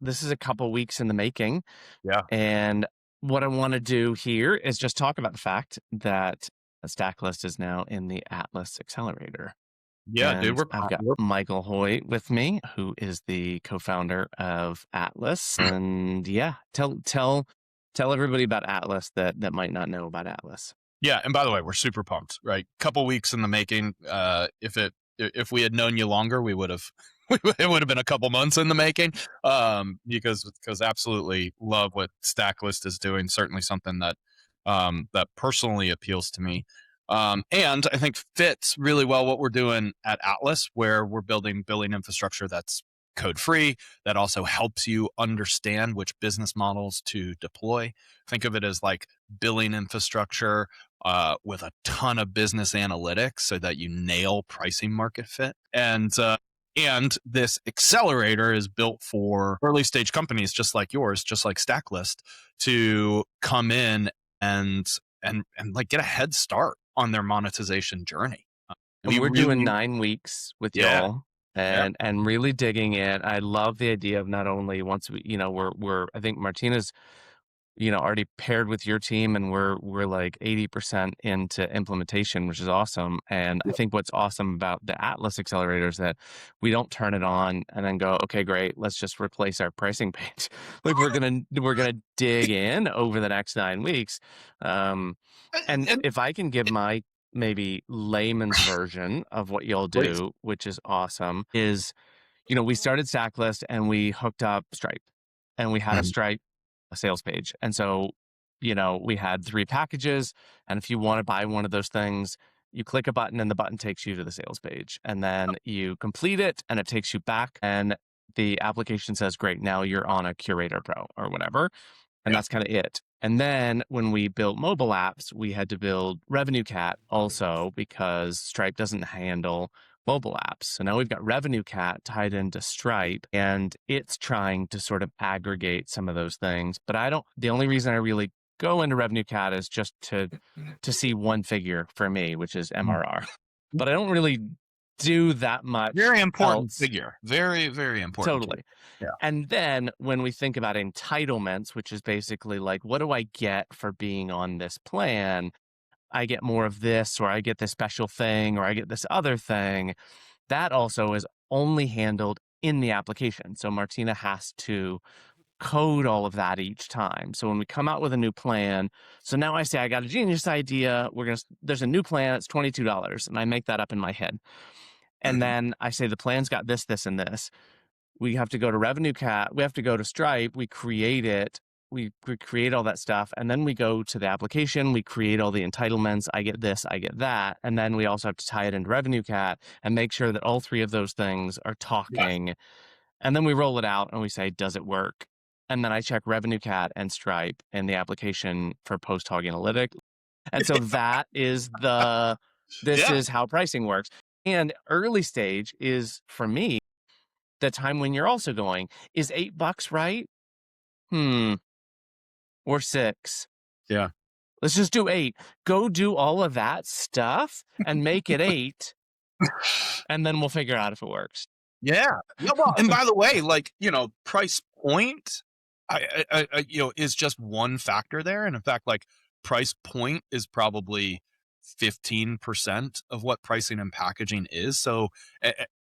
this is a couple weeks in the making. Yeah. And what I want to do here is just talk about the fact that Stacklist is now in the Atlas Accelerator. Yeah, dude, And I've got Michael Hoy with me, who is the co-founder of Atlas. And yeah, tell everybody about Atlas that might not know about Atlas. yeah. And by the way, we're super pumped, right? Couple weeks in the making. If we had known you longer, we would have it would have been a couple months in the making. Because absolutely love what Stacklist is doing. Certainly something that that personally appeals to me. And I think fits really well what we're doing at Atlas, where we're building billing infrastructure that's code free, that also helps you understand which business models to deploy. Think of it as like billing infrastructure with a ton of business analytics so that you nail pricing market fit. And this accelerator is built for early stage companies just like yours, just like Stacklist, to come in and like get a head start on their monetization journey. And we're doing 9 weeks with Yeah, y'all yeah, and really digging in. I love the idea of not only once we, we're I think Martina's, already paired with your team, and we're like 80% into implementation, which is awesome. And I think what's awesome about the Atlas Accelerator is that we don't turn it on and then go, okay, great, let's just replace our pricing page. Like we're gonna dig in over the next 9 weeks. And and if I can give my maybe layman's version of what y'all please. do, which is awesome, is, we started Stacklist and we hooked up Stripe, and we had Mhm. a sales page. And so, we had 3 packages. And if you want to buy one of those things, you click a button and the button takes you to the sales page. And then you complete it and it takes you back. And the application says, great, now you're on a Curator Pro or whatever. And Yeah, that's kind of it. And then when we built mobile apps, we had to build Revenue Cat also because Stripe doesn't handle mobile apps. So now we've got Revenue Cat tied into Stripe, and it's trying to sort of aggregate some of those things. But the only reason I really go into Revenue Cat is just to see one figure for me, which is Mhm. MRR. But I don't really do that much Very important else. figure. Very, very important to you. Totally. Yeah. And then when we think about entitlements, which is basically like, what do I get for being on this plan? I get more of this, or I get this special thing, or I get this other thing. That also is only handled in the application. So Martina has to code all of that each time. So when we come out with a new plan, so now I say, I got a genius idea. There's a new plan. It's $22. And I make that up in my head. And Mhm. then I say, the plan's got this, this, and this. We have to go to Revenue Cat. We have to go to Stripe. We create it. We create all that stuff. And then we go to the application. We create all the entitlements. I get this, I get that. And then we also have to tie it into Revenue Cat and make sure that all 3 of those things are Yeah. talking. And then we roll it out and we say, does it work? And then I check Revenue Cat and Stripe in the application for post-hog analytics. And so this Yeah. is how pricing works. And early stage is, for me, the time when you're also going, is $8 right? Or 6. Yeah. Let's just do 8. Go do all of that stuff and make it 8, and then we'll figure out if it works. Yeah. Yeah. Well, and by the way, like, price point, is just one factor there. And in fact, like price point is probably 15% of what pricing and packaging is. So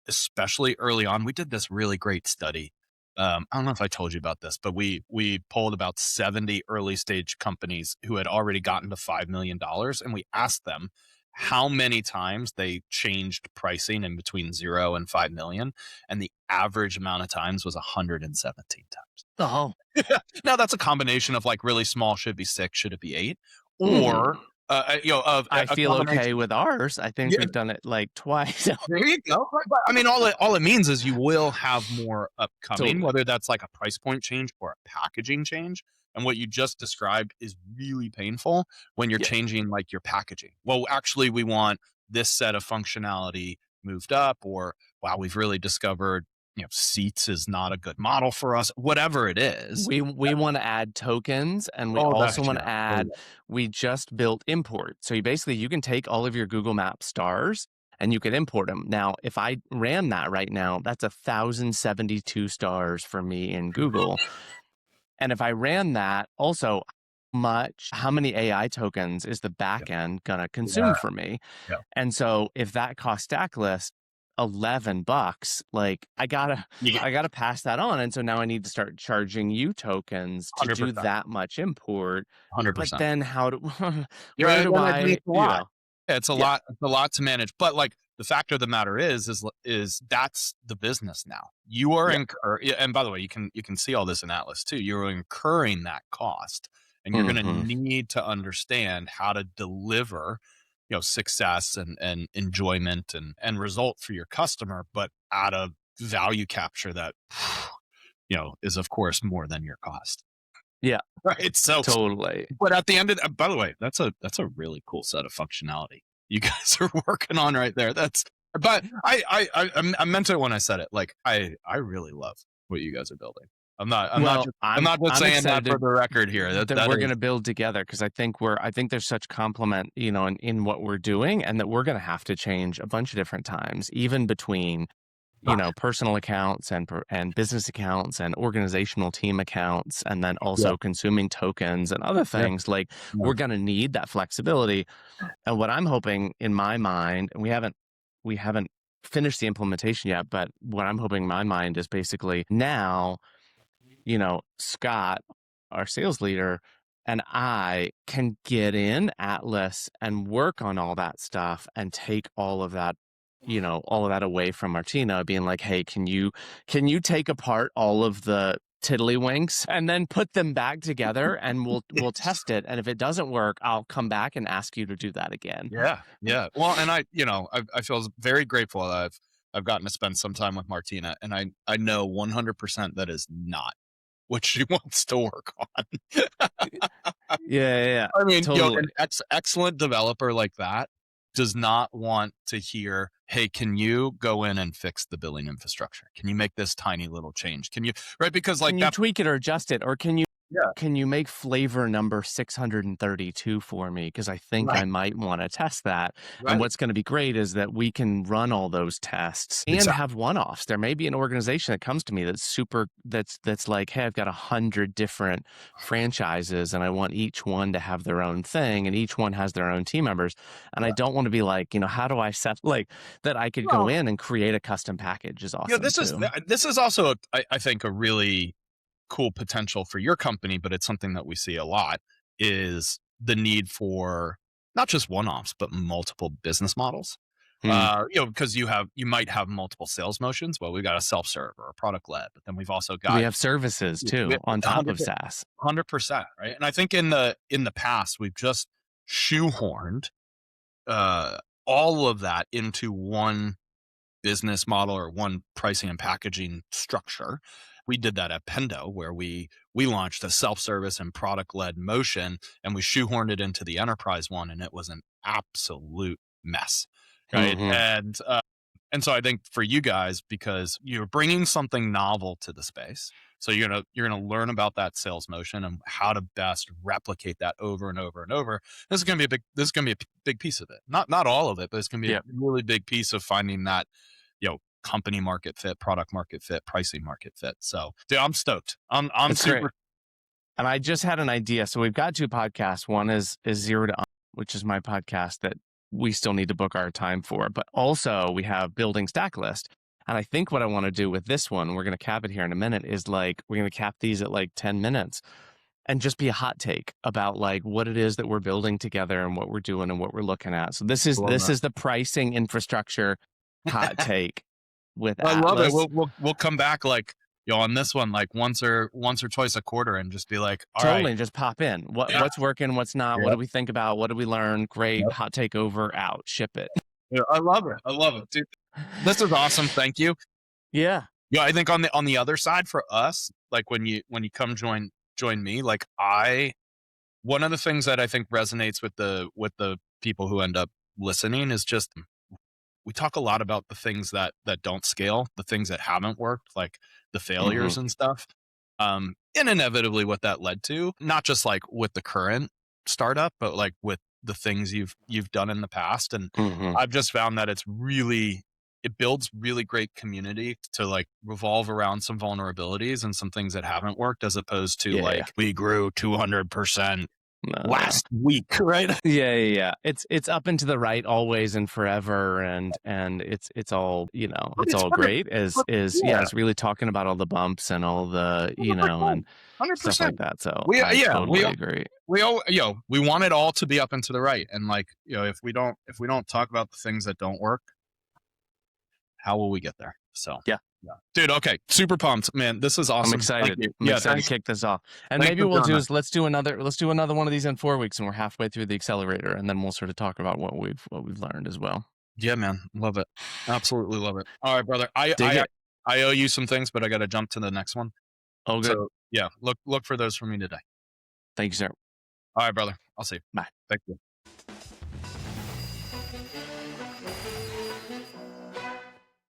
especially early on, we did this really great study. I don't know if I told you about this, but we polled about 70 early stage companies who had already gotten to $5 million. And we asked them how many times they changed pricing in between 0 and 5 million. And the average amount of times was 117 Oh. times. Now that's a combination of like really small, should be 6, should it be 8? Or, Mhm. of I a feel okay combination. with ours. I think Yeah, we've done it like twice. there you go. But I mean, all it means is you will have more upcoming, Totally. whether that's like a price point change or a packaging change. And what you just described is really painful when you're Yeah. changing like your packaging. Well, actually, we want this set of functionality moved up, or wow, we've really discovered seats is not a good model for us. Whatever it is. We want to add tokens, and we Oh, also that's want yeah. to Oh, add, yeah. we just built import. So you can take all of your Google Maps stars and you could import them. Now, if I ran that right now, that's 1,072 stars for me in Google. And if I ran that, also, how many AI tokens is the Yeah. back end gonna Yeah. consume for me? Yeah. And so if that costs Stacklist $11, like You get I gotta pass that on. And so now I need to start charging you tokens to do 100%. that much import. But 100%. then how do where Yeah, do and I, it's a lot. Yeah, yeah. it's a lot to manage. But like the fact of the matter is that's the business now. You are Yeah. yeah, and by the way, you can see all this in Atlas too. You're incurring that cost, and you're going to Mhm. need to understand how to deliver, success and enjoyment and result for your customer, but at a value capture that is of course more than your cost. Yeah, Right. So totally. but at the end of by the way, that's a really cool set of functionality you guys are working on right there. That's but I meant it when I said it. Like I really love what you guys are building. Well, I'm not just I'm saying that for excited the record here. that That we're is gonna build together because I think there's such complement, in what we're doing, and that we're gonna have to change a bunch of different times, even between, personal accounts and business accounts and organizational team accounts, and then yeah, also consuming tokens and other yeah, things. Like, yeah, we're gonna need that flexibility. And what I'm hoping in my mind, and we haven't finished the implementation yet, but what I'm hoping in my mind is basically now, Scott, our sales leader, and I can get in Atlas and work on all that stuff and take all of that away from Martina, being like, hey, can you take apart all of the tiddlywinks and then put them back together, and we'll test it. And if it doesn't work, I'll come back and ask you to do that again. yeah, yeah. Well, and I feel very grateful that I've gotten to spend some time with Martina, and I know 100% that is not what she wants to work on. Yeah, yeah, yeah, I mean, totally. an excellent developer like that does not want to hear, "Hey, can you go in and fix the billing infrastructure? Can you make this tiny little change? Can you?" Right? Because like Can you that. tweak it or adjust it? Or Yeah. can you make flavor number 632 for me? Because I think I Right. might want to test that. And Right. what's going to be great is that we can run all those tests and Exactly. have one-offs. There may be an organization that comes to me that's like, hey, I've got 100 different franchises and I want each one to have their own thing, and each one has their own team members. And I Yeah. don't want to be like, how do I set like that? I could go Well, in and create a custom package is awesome too. this is also I think a really cool potential for your company, but it's something that we see a lot is the need for not just one-offs, but multiple business models. Hmm. Because you might have multiple sales motions. Well, we've got a self-serve or a product led, but then we've also We got have services too on top of 100%, SaaS. 100%, right? And I think in the past we've just shoehorned uh, all of that into one business model or one pricing and packaging structure. We did that at Pendo, where we launched a self-service and product-led motion, and we shoehorned it into the enterprise one, and it was an absolute mess, right? Mhm. And so I think for you guys, because you're bringing something novel to the space, so you're gonna learn about that sales motion and how to best replicate that over and over and over. This is gonna be a big piece of it. Not all of it, but it's gonna be a Yep. really big piece of finding that company market fit, product market fit, pricing market fit. So, dude, I'm stoked. I'm It's great. super. And I just had an idea. So we've got 2 podcasts. One is Zero to which is my podcast that we still need to book our time for. But also we have Building Stacklist. And I think what I want to do with this one, we're going to cap it here in a minute, is like we're going to cap these at like 10 minutes and just be a hot take about like what it is that we're building together and what we're doing and what we're looking at. So this is Love this that. is the pricing infrastructure hot take with I love it. Atlas. We'll come back like on this one like once or twice a quarter and just be like, all right, Totally, and just pop in. yeah, What's working, what's not, what yeah, do we think about, what do we learn? Great, yep, hot take over, out, ship it. yeah. I love it, dude. This is awesome. Thank you. Yeah, Yeah, I think on the other side for us, like when you come join me, like one of the things that I think resonates with the people who end up listening is just we talk a lot about the things that don't scale, the things that haven't worked, like the mhm, failures and stuff. And inevitably what that led to, not just like with the current startup, but like with the things you've done in the past. And Mhm. I've just found that it builds really great community to like revolve around some vulnerabilities and some things that haven't worked, as opposed to Yeah, yeah. like we grew 200% No, no. last week, right? Yeah, yeah, yeah. It's up and to the right always and forever, and it's all, But it's it's all great yeah, yeah, it's really talking about all the bumps and all the, 100%, and stuff like 100%. that. So We I yeah, totally agree. we all we want it all to be up and to the right, and like, if we don't talk about the things that don't work, how will we get there? So Yeah. yeah, dude. Okay, super pumped, man. This is I'm awesome. Thank excited. you. I'm Yeah, excited to kick this off. And thanks maybe for we'll doing do that. is let's do another one of these in 4 weeks and we're halfway through the accelerator and then we'll sort of talk about what we've learned as well. Yeah, man, love it. Absolutely love it. All right, brother. Dig it. I owe you some things, but I got to jump to the next one. All good. So yeah, look for those from me today. Thank you, sir. All right, brother. I'll see you. Bye. Thank you.